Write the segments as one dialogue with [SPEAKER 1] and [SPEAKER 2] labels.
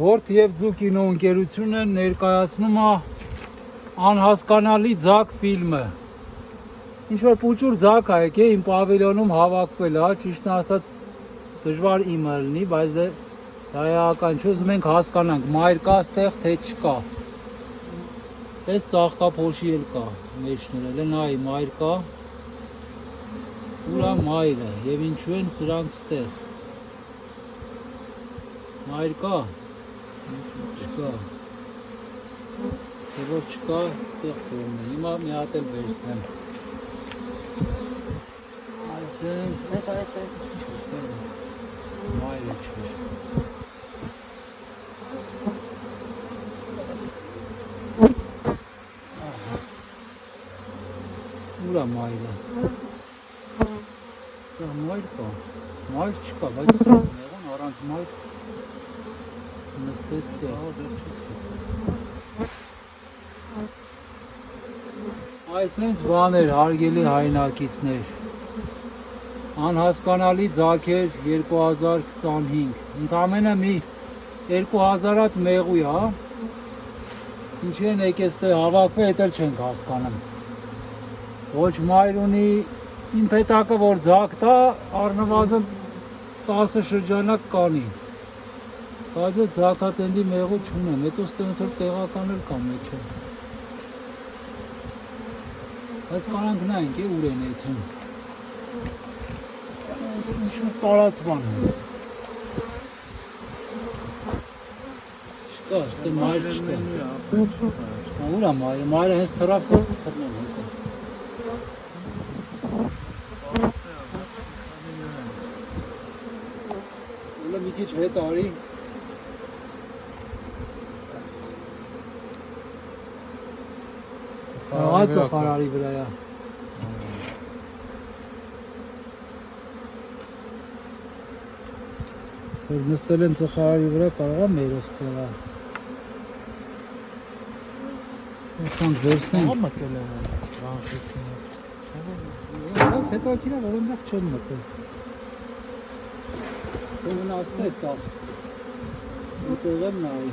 [SPEAKER 1] Հորթ և ձու կինոընկերությունը ներկայացնում է անհասկանալի ձակ ֆիլմը։ Ինչ-որ պուճուր ձակ է եկե իմ պավիլյոնում հավաքվել է, ճիշտն ասած դժվար իմը լինի, բայց դա էական չէ, ուզում ենք հասկանանք, մայր կա ստեղ, թե չկա։ Պես ծաղկափոշի էլ կա մեջներել, նայի մայր կա, ուր է մայրը և ինչու են սրանք ստեղ։ Մայր կա, չկա, թե որ չկա, ստեղ թողում է, հիմա մի հատ էլ վերցնեմ։ Այս մայրը չէ։ Ուր է մայրը։ Ստեղ մայր կա, մայր չկա, բայց եղան առանց մայր նստեց ստեղ։ Այս հենց բաներ, հարգելի հայրենակիցներ, անհասկանալի ձագեր 2025, ընդամենը մի 2000 հատ մեղույթ է, ինչի են եկել ստեղ հավաքվել, էդ էլ չենք հասկանում։ Ոչ մայր ունի, իմ պետակը որ ձակ տա, առնվազն 10 շրջանակ կանի, բայց ես ձակատենդի մեղույթ չունեմ, հետո ստեղ ոնց որ տեղական էլ կա մեջը։ Այս կանանք նայենք ուր են էթում։ Այս ինչ-որ տարածման է։ Չկա, ստեղ մայր չկա։ Ուր է մայրը, մայրը հենց թռավ սա թռնեմ հետո։ Ուլը մի քիչ հետ արի։ Այդ ծխարարի վրա է։ Որ նստել են ծխարարի վրա, կարող է մերը ստեղա։ Ասանք վերցնենք։ Ահա մտել են վանքությունը։ Այս հետաքրքիր է, որ այնտեղ չեն մտել։ Դու վնասնես սա։ Ուտեղ եմ նայի։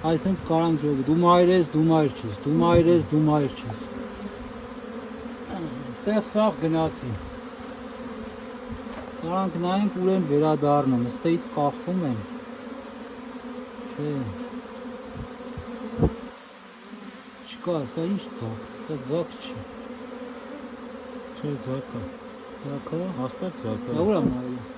[SPEAKER 1] Այս հենց կարանք ժողի, դու մայր ես, դու մայր չես, դու մայր ես, դու մայր չես։ Ստեղ սաղ գնացի։ Կարանք նայենք ուր են վերադառնում, ստեից կախվում են։ Չէ։ Չկա, սա ինչ ձակ, սա ձակ չի։ Չէ, ձակ է։ Ձակ է, հաստատ ձակ է։ Ուր է մայրը։